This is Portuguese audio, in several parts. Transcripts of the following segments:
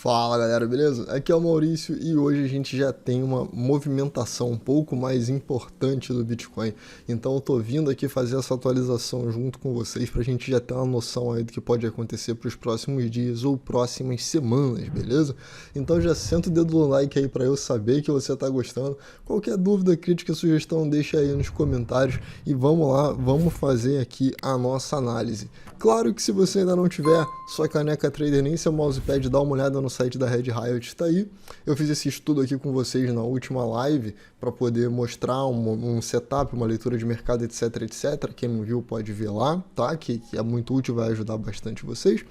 Fala galera, beleza? Aqui é o Maurício e hoje a gente já tem uma movimentação um pouco mais importante do Bitcoin. Então eu tô vindo aqui fazer essa atualização junto com vocês pra gente já ter uma noção aí do que pode acontecer pros próximos dias ou próximas semanas, beleza? Então já senta o dedo no like aí pra eu saber que você tá gostando. Qualquer dúvida, crítica, sugestão, deixa aí nos comentários e vamos lá, vamos fazer aqui a nossa análise. Claro que se você ainda não tiver sua caneca trader nem seu mousepad, dá uma olhada no site da Red Riot, tá aí. Eu fiz esse estudo aqui com vocês na última live para poder mostrar um setup, uma leitura de mercado, etc, etc. Quem não viu pode ver lá, tá? Que é muito útil, vai ajudar bastante vocês.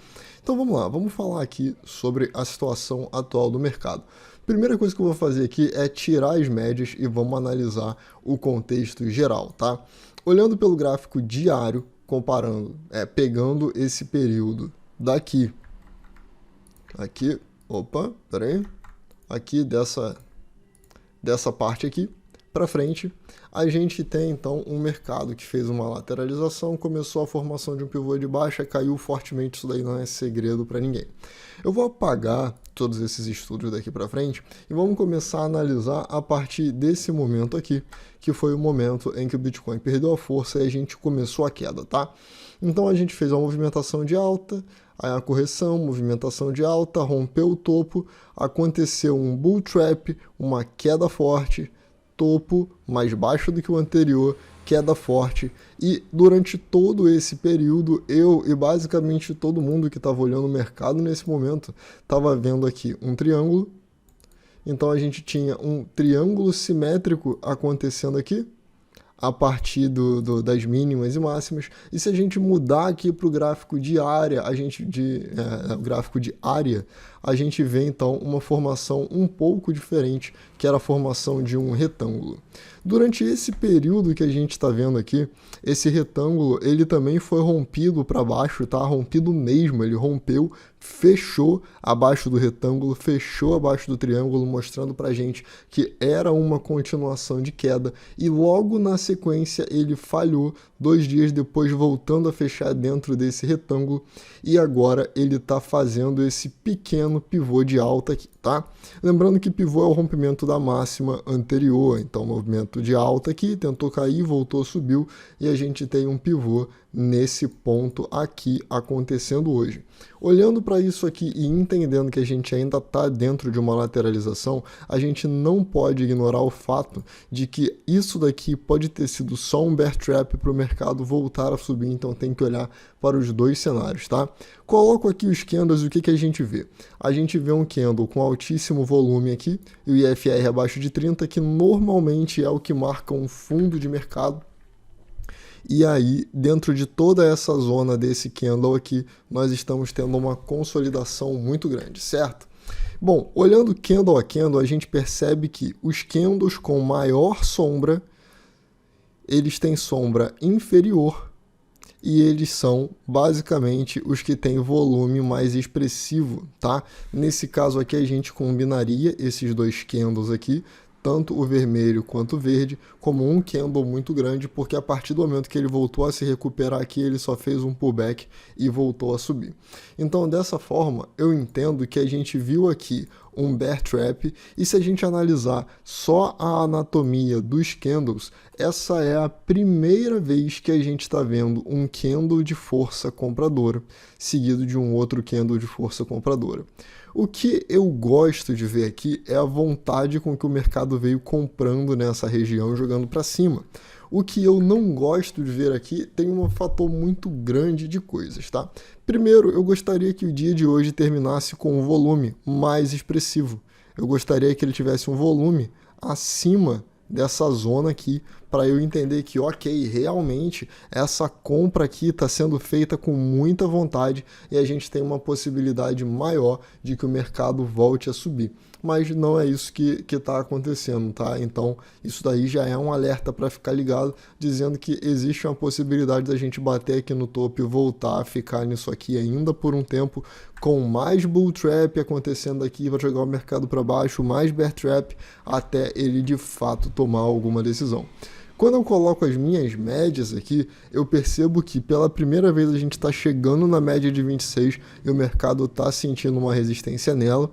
Então vamos lá, vamos falar aqui sobre a situação atual do mercado. Primeira coisa que eu vou fazer aqui é tirar as médias e vamos analisar o contexto geral, tá? Olhando pelo gráfico diário, comparando, pegando esse período daqui, aqui dessa parte aqui para frente, a gente tem então um mercado que fez uma lateralização, começou a formação de um pivô de baixa, caiu fortemente, isso daí não é segredo para ninguém. Eu vou apagar todos esses estudos daqui para frente e vamos começar a analisar a partir desse momento aqui, que foi o momento em que o Bitcoin perdeu a força e a gente começou a queda, tá? Então a gente fez uma movimentação de alta, aí a correção, movimentação de alta, rompeu o topo, aconteceu um bull trap, uma queda forte, topo mais baixo do que o anterior, queda forte, e durante todo esse período eu e basicamente todo mundo que estava olhando o mercado nesse momento estava vendo aqui um triângulo. Então a gente tinha um triângulo simétrico acontecendo aqui a partir das mínimas e máximas. E se a gente mudar aqui para o gráfico de área, a gente vê então uma formação um pouco diferente, que era a formação de um retângulo. Durante esse período que a gente está vendo aqui, esse retângulo ele também foi rompido para baixo, tá? Rompido mesmo, ele rompeu, fechou abaixo do retângulo, fechou abaixo do triângulo, mostrando para a gente que era uma continuação de queda, e logo na sequência ele falhou, 2 dias depois voltando a fechar dentro desse retângulo, e agora ele está fazendo esse pequeno pivô de alta aqui, tá? Lembrando que pivô é o rompimento da máxima anterior, então movimento de alta aqui, tentou cair, voltou, subiu, e a gente tem um pivô nesse ponto aqui acontecendo hoje. Olhando para isso aqui e entendendo que a gente ainda está dentro de uma lateralização, a gente não pode ignorar o fato de que isso daqui pode ter sido só um bear trap para o mercado voltar a subir, então tem que olhar para os dois cenários, tá? Coloco aqui os candles e o que a gente vê? A gente vê um candle com altíssimo volume aqui, e o IFR abaixo de 30, que normalmente é o que marca um fundo de mercado. E aí, dentro de toda essa zona desse candle aqui, nós estamos tendo uma consolidação muito grande, certo? Bom, olhando candle a candle, a gente percebe que os candles com maior sombra, eles têm sombra inferior e eles são basicamente os que têm volume mais expressivo, tá? Nesse caso aqui a gente combinaria esses dois candles aqui, tanto o vermelho quanto o verde, como um candle muito grande, porque a partir do momento que ele voltou a se recuperar aqui, ele só fez um pullback e voltou a subir. Então, dessa forma, eu entendo que a gente viu aqui um bear trap, e se a gente analisar só a anatomia dos candles, essa é a primeira vez que a gente está vendo um candle de força compradora, seguido de um outro candle de força compradora. O que eu gosto de ver aqui é a vontade com que o mercado veio comprando nessa região, jogando para cima. O que eu não gosto de ver aqui tem um fator muito grande de coisas, tá? Primeiro, eu gostaria que o dia de hoje terminasse com um volume mais expressivo. Eu gostaria que ele tivesse um volume acima dessa zona aqui, para eu entender que, ok, realmente essa compra aqui está sendo feita com muita vontade e a gente tem uma possibilidade maior de que o mercado volte a subir. Mas não é isso que está acontecendo, tá? Então, isso daí já é um alerta para ficar ligado, dizendo que existe uma possibilidade da gente bater aqui no topo e voltar a ficar nisso aqui ainda por um tempo, com mais bull trap acontecendo aqui para jogar o mercado para baixo, mais bear trap, até ele de fato tomar alguma decisão. Quando eu coloco as minhas médias aqui, eu percebo que pela primeira vez a gente está chegando na média de 26 e o mercado está sentindo uma resistência nela.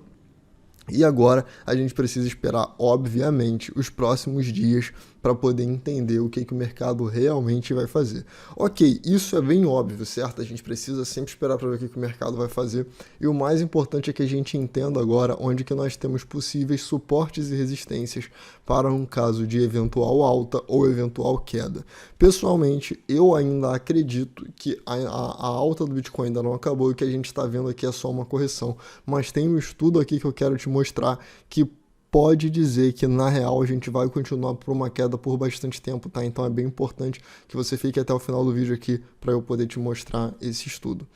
E agora a gente precisa esperar, obviamente, os próximos dias para poder entender o que o mercado realmente vai fazer. Ok, isso é bem óbvio, certo? A gente precisa sempre esperar para ver o que o mercado vai fazer. E o mais importante é que a gente entenda agora onde que nós temos possíveis suportes e resistências para um caso de eventual alta ou eventual queda. Pessoalmente, eu ainda acredito que a alta do Bitcoin ainda não acabou e o que a gente está vendo aqui é só uma correção. Mas tem um estudo aqui que eu quero te mostrar que pode dizer que na real a gente vai continuar por uma queda por bastante tempo, tá? Então é bem importante que você fique até o final do vídeo aqui para eu poder te mostrar esse estudo.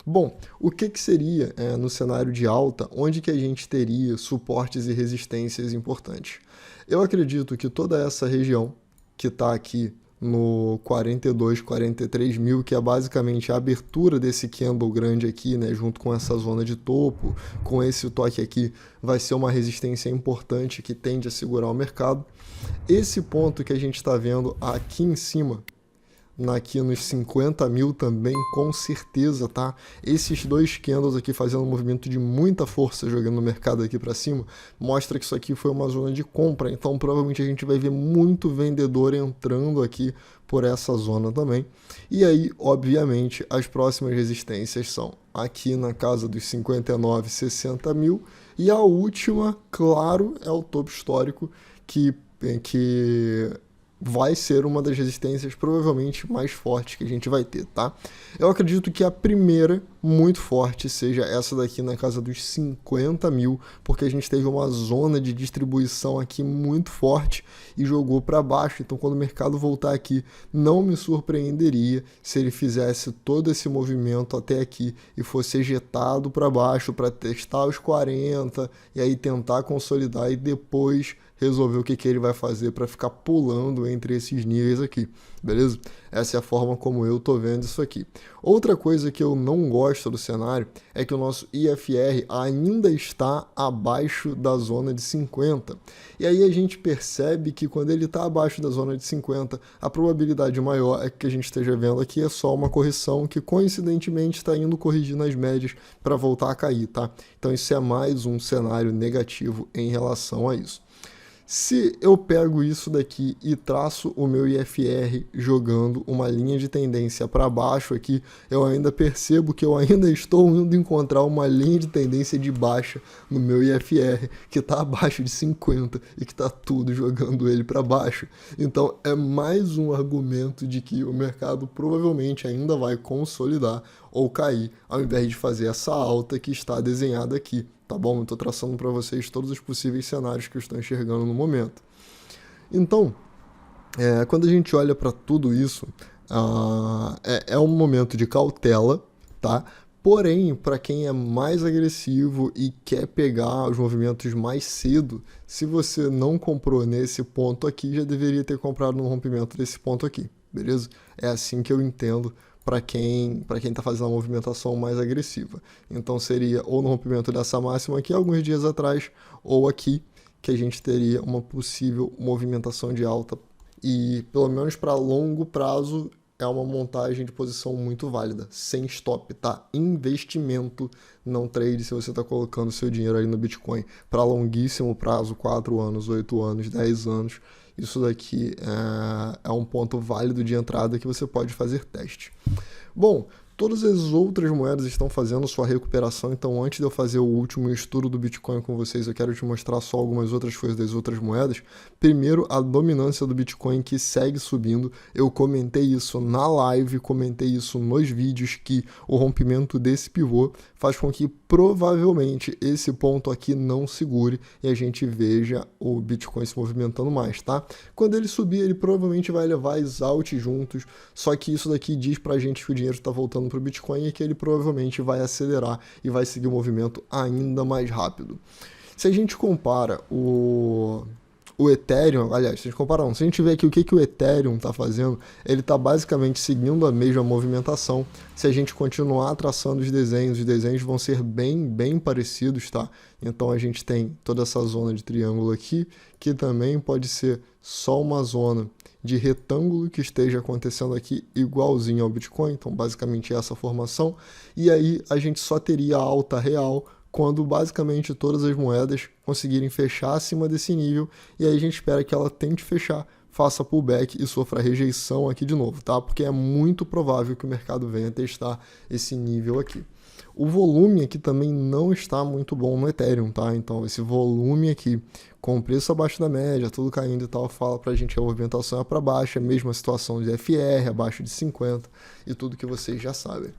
Bom, o que seria no cenário de alta, onde que a gente teria suportes e resistências importantes? Eu acredito que toda essa região que está aqui no 42, 43 mil, que é basicamente a abertura desse candle grande aqui, né, junto com essa zona de topo, com esse toque aqui, vai ser uma resistência importante que tende a segurar o mercado. Esse ponto que a gente está vendo aqui em cima, aqui nos 50 mil também, com certeza, tá? Esses dois candles aqui fazendo um movimento de muita força, jogando o mercado aqui para cima, mostra que isso aqui foi uma zona de compra, então provavelmente a gente vai ver muito vendedor entrando aqui por essa zona também. E aí, obviamente, as próximas resistências são aqui na casa dos 59, 60 mil, e a última, claro, é o topo histórico que vai ser uma das resistências provavelmente mais fortes que a gente vai ter, tá? Eu acredito que a primeira, muito forte, seja essa daqui na casa dos 50 mil, porque a gente teve uma zona de distribuição aqui muito forte e jogou para baixo. Então, quando o mercado voltar aqui, não me surpreenderia se ele fizesse todo esse movimento até aqui e fosse ejetado para baixo para testar os 40 e aí tentar consolidar e depois resolver o que ele vai fazer para ficar pulando entre esses níveis aqui, beleza? Essa é a forma como eu tô vendo isso aqui. Outra coisa que eu não gosto do cenário é que o nosso IFR ainda está abaixo da zona de 50. E aí a gente percebe que quando ele está abaixo da zona de 50, a probabilidade maior é que a gente esteja vendo aqui é só uma correção que coincidentemente está indo corrigir nas médias para voltar a cair, tá? Então isso é mais um cenário negativo em relação a isso. Se eu pego isso daqui e traço o meu IFR jogando uma linha de tendência para baixo aqui, eu ainda percebo que eu ainda estou indo encontrar uma linha de tendência de baixa no meu IFR, que está abaixo de 50 e que está tudo jogando ele para baixo. Então é mais um argumento de que o mercado provavelmente ainda vai consolidar ou cair, ao invés de fazer essa alta que está desenhada aqui. Tá bom? Eu estou traçando para vocês todos os possíveis cenários que eu estou enxergando no momento. Então, quando a gente olha para tudo isso, é um momento de cautela, tá? Porém, para quem é mais agressivo e quer pegar os movimentos mais cedo, se você não comprou nesse ponto aqui, já deveria ter comprado no rompimento desse ponto aqui, beleza? É assim que eu entendo para quem está fazendo a movimentação mais agressiva. Então seria ou no rompimento dessa máxima aqui, alguns dias atrás, ou aqui, que a gente teria uma possível movimentação de alta. E pelo menos para longo prazo é uma montagem de posição muito válida, sem stop, tá? Investimento, não trade se você está colocando seu dinheiro aí no Bitcoin para longuíssimo prazo, 4 anos, 8 anos, 10 anos. Isso daqui é um ponto válido de entrada que você pode fazer teste. Bom, todas as outras moedas estão fazendo sua recuperação, então antes de eu fazer o último estudo do Bitcoin com vocês, eu quero te mostrar só algumas outras coisas das outras moedas. Primeiro, a dominância do Bitcoin que segue subindo. Eu comentei isso na live, comentei isso nos vídeos, que o rompimento desse pivô faz com que provavelmente esse ponto aqui não segure e a gente veja o Bitcoin se movimentando mais, tá? Quando ele subir, ele provavelmente vai levar as alt juntos, só que isso daqui diz pra gente que o dinheiro está voltando para o Bitcoin e que ele provavelmente vai acelerar e vai seguir o movimento ainda mais rápido. Se a gente compara o Ethereum, aliás, se a gente comparar se a gente vê aqui o que o Ethereum está fazendo, ele está basicamente seguindo a mesma movimentação. Se a gente continuar traçando os desenhos vão ser bem parecidos, tá? Então a gente tem toda essa zona de triângulo aqui, que também pode ser só uma zona de retângulo que esteja acontecendo aqui igualzinho ao Bitcoin, então basicamente essa formação, e aí a gente só teria a alta real quando basicamente todas as moedas conseguirem fechar acima desse nível, e aí a gente espera que ela tente fechar, faça pullback e sofra rejeição aqui de novo, tá? Porque é muito provável que o mercado venha testar esse nível aqui. O volume aqui também não está muito bom no Ethereum, tá? Então esse volume aqui, com preço abaixo da média, tudo caindo e tal, fala pra gente que a movimentação é para baixo, é a mesma situação de FR, abaixo de 50 e tudo que vocês já sabem.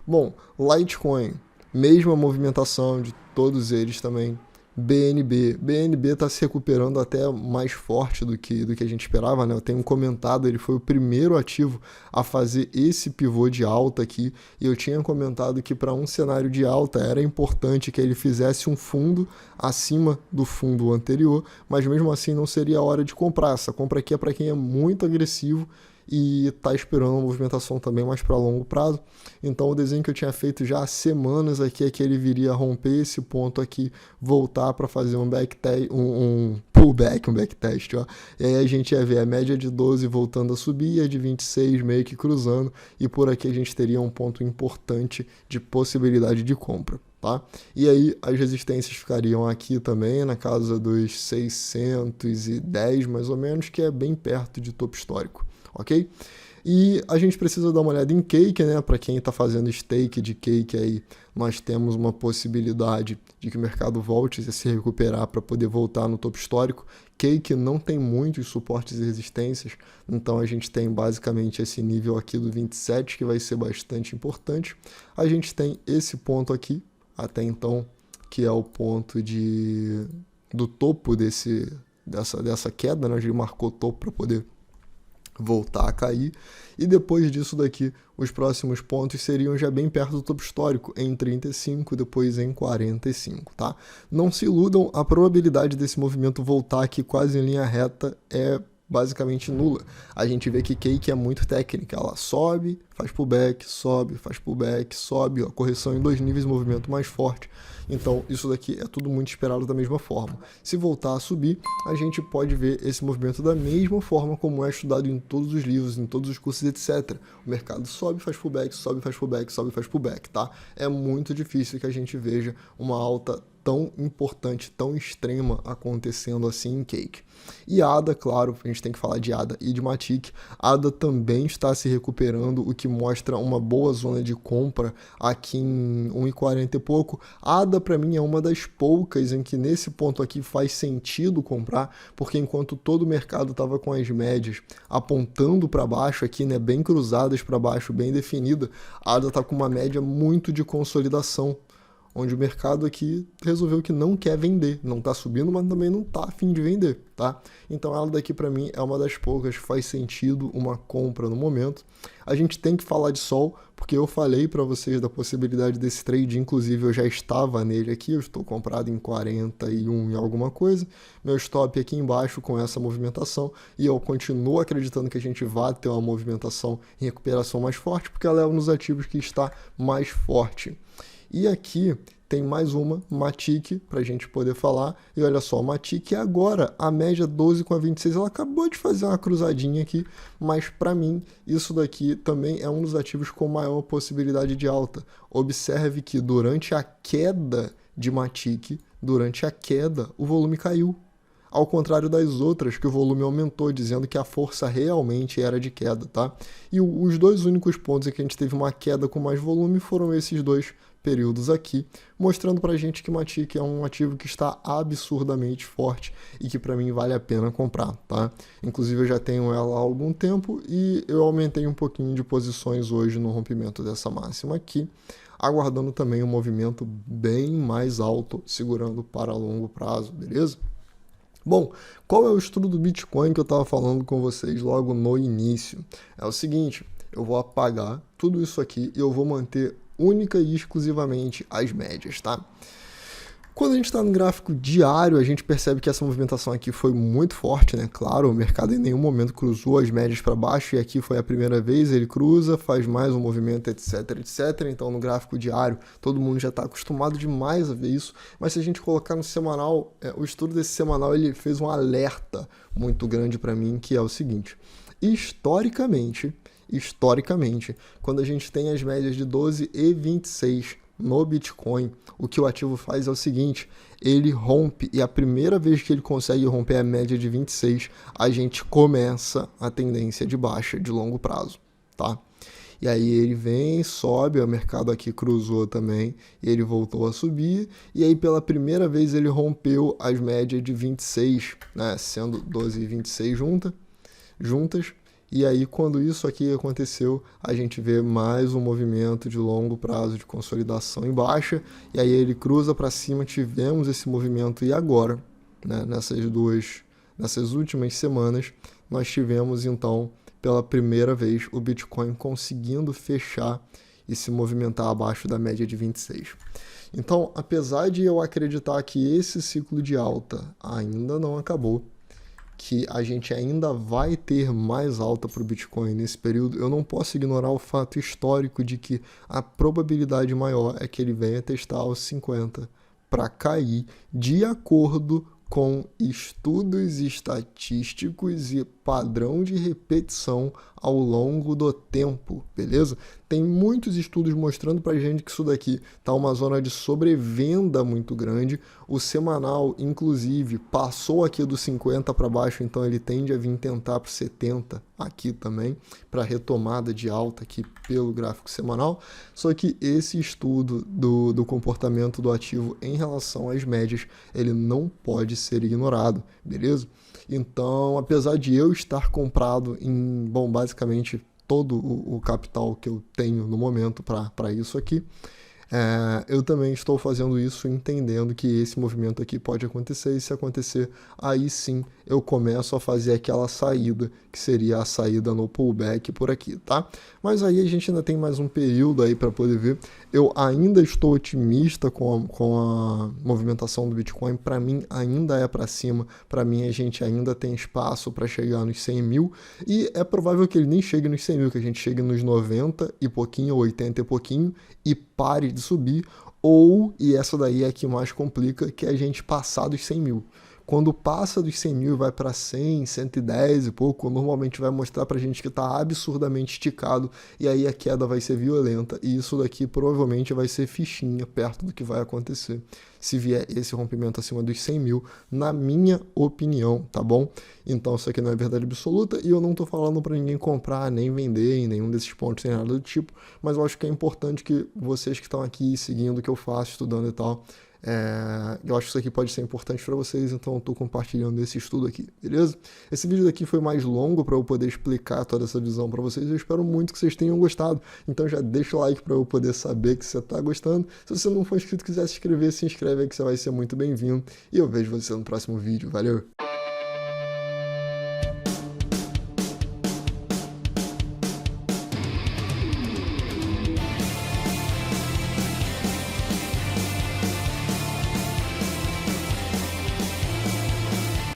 Bom, Litecoin, mesma movimentação de todos eles também. BNB está se recuperando até mais forte do que a gente esperava, né? Eu tenho comentado, ele foi o primeiro ativo a fazer esse pivô de alta aqui, e eu tinha comentado que para um cenário de alta era importante que ele fizesse um fundo acima do fundo anterior, mas mesmo assim não seria a hora de comprar. Essa compra aqui é para quem é muito agressivo e está esperando uma movimentação também mais para longo prazo. Então o desenho que eu tinha feito já há semanas aqui é que ele viria romper esse ponto aqui, voltar para fazer um pullback, um backtest, ó. E aí a gente ia ver a média de 12 voltando a subir, a de 26 meio que cruzando, e por aqui a gente teria um ponto importante de possibilidade de compra. Tá? E aí as resistências ficariam aqui também, na casa dos 610 mais ou menos, que é bem perto de topo histórico, ok? E a gente precisa dar uma olhada em Cake, né? Para quem está fazendo stake de Cake aí, nós temos uma possibilidade de que o mercado volte a se recuperar para poder voltar no topo histórico. Cake não tem muitos suportes e resistências, então a gente tem basicamente esse nível aqui do 27, que vai ser bastante importante. A gente tem esse ponto aqui, até então, que é o ponto do topo dessa queda, né? A gente marcou o topo para poder voltar a cair, e depois disso daqui, os próximos pontos seriam já bem perto do topo histórico, em 35, depois em 45, tá? Não se iludam, a probabilidade desse movimento voltar aqui quase em linha reta é basicamente nula. A gente vê que Cake é muito técnica, ela sobe, faz pullback, sobe, faz pullback, sobe, ó, correção em 2 níveis, movimento mais forte. Então isso daqui é tudo muito esperado da mesma forma. Se voltar a subir, a gente pode ver esse movimento da mesma forma como é estudado em todos os livros, em todos os cursos, etc. O mercado sobe, faz pullback, sobe, faz pullback, sobe, faz pullback, tá? É muito difícil que a gente veja uma alta tão importante, tão extrema acontecendo assim em Cake. E ADA, claro, a gente tem que falar de ADA e de Matic. ADA também está se recuperando, o que mostra uma boa zona de compra aqui em 1,40 e pouco. ADA para mim é uma das poucas em que nesse ponto aqui faz sentido comprar, porque enquanto todo o mercado estava com as médias apontando para baixo aqui, né, bem cruzadas para baixo, bem definida, a ADA está com uma média muito de consolidação, onde o mercado aqui resolveu que não quer vender, não está subindo, mas também não está a fim de vender, tá? Então ela daqui para mim é uma das poucas que faz sentido uma compra no momento. A gente tem que falar de Sol, porque eu falei para vocês da possibilidade desse trade, inclusive eu já estava nele aqui, eu estou comprado em 41 e alguma coisa, meu stop aqui embaixo com essa movimentação, e eu continuo acreditando que a gente vai ter uma movimentação em recuperação mais forte, porque ela é um dos ativos que está mais forte. E aqui tem mais uma, Matic, para a gente poder falar. E olha só, Matic agora, a média 12 com a 26, ela acabou de fazer uma cruzadinha aqui, mas para mim, isso daqui também é um dos ativos com maior possibilidade de alta. Observe que durante a queda de Matic, o volume caiu. Ao contrário das outras, que o volume aumentou, dizendo que a força realmente era de queda, tá? E os dois únicos pontos em que a gente teve uma queda com mais volume foram esses dois períodos aqui, mostrando pra gente que Matic é um ativo que está absurdamente forte e que para mim vale a pena comprar, tá? Inclusive eu já tenho ela há algum tempo e eu aumentei um pouquinho de posições hoje no rompimento dessa máxima aqui, aguardando também um movimento bem mais alto, segurando para longo prazo, beleza? Bom, qual é o estudo do Bitcoin que eu estava falando com vocês logo no início? É o seguinte, eu vou apagar tudo isso aqui e eu vou manter única e exclusivamente as médias, tá? Quando a gente está no gráfico diário, a gente percebe que essa movimentação aqui foi muito forte, né? Claro, o mercado em nenhum momento cruzou as médias para baixo e aqui foi a primeira vez, ele cruza, faz mais um movimento, etc, etc. Então, no gráfico diário, todo mundo já está acostumado demais a ver isso, mas se a gente colocar no semanal, o estudo desse semanal, ele fez um alerta muito grande para mim, que é o seguinte: historicamente, quando a gente tem as médias de 12 e 26 no Bitcoin, o que o ativo faz é o seguinte: ele rompe, e a primeira vez que ele consegue romper a média de 26, a gente começa a tendência de baixa de longo prazo, tá? E aí ele vem, sobe, o mercado aqui cruzou também, e ele voltou a subir, e aí pela primeira vez ele rompeu as médias de 26, né, sendo 12 e 26 juntas. E aí, quando isso aqui aconteceu, a gente vê mais um movimento de longo prazo de consolidação em baixa, e aí ele cruza para cima, tivemos esse movimento, e agora, né, nessas últimas semanas, nós tivemos então, pela primeira vez, o Bitcoin conseguindo fechar e se movimentar abaixo da média de 26. Então, apesar de eu acreditar que esse ciclo de alta ainda não acabou, que a gente ainda vai ter mais alta para o Bitcoin nesse período, eu não posso ignorar o fato histórico de que a probabilidade maior é que ele venha testar os 50 para cair, de acordo com estudos estatísticos e padrão de repetição ao longo do tempo, beleza? Tem muitos estudos mostrando pra gente que isso daqui tá uma zona de sobrevenda muito grande. O semanal, inclusive, passou aqui dos 50 para baixo, então ele tende a vir tentar para 70 aqui também, para retomada de alta aqui pelo gráfico semanal. Só que esse estudo do comportamento do ativo em relação às médias, ele não pode ser ignorado, beleza? Então, apesar de eu estar comprado em, bom, basicamente todo o capital que eu tenho no momento para isso aqui, eu também estou fazendo isso entendendo que esse movimento aqui pode acontecer, e se acontecer, aí sim eu começo a fazer aquela saída, que seria a saída no pullback por aqui, tá? Mas aí a gente ainda tem mais um período aí para poder ver. Eu ainda estou otimista com a movimentação do Bitcoin. Para mim ainda é para cima, para mim a gente ainda tem espaço para chegar nos 100 mil, e é provável que ele nem chegue nos 100 mil, que a gente chegue nos 90 e pouquinho, 80 e pouquinho, e pare de subir, ou, e essa daí é a que mais complica, que é a gente passar dos 100 mil. Quando passa dos 100 mil, vai para 100, 110 e pouco, normalmente vai mostrar pra gente que está absurdamente esticado, e aí a queda vai ser violenta, e isso daqui provavelmente vai ser fichinha perto do que vai acontecer se vier esse rompimento acima dos 100 mil, na minha opinião, tá bom? Então isso aqui não é verdade absoluta, e eu não tô falando para ninguém comprar, nem vender em nenhum desses pontos, nem nada do tipo, mas eu acho que é importante que vocês que estão aqui seguindo o que eu faço, estudando e tal, eu acho que isso aqui pode ser importante para vocês, então eu estou compartilhando esse estudo aqui, beleza? Esse vídeo daqui foi mais longo para eu poder explicar toda essa visão para vocês. Eu espero muito que vocês tenham gostado, então já deixa o like para eu poder saber que você está gostando. Se você não for inscrito e quiser se inscrever, se inscreve aí que você vai ser muito bem-vindo, e eu vejo você no próximo vídeo. Valeu!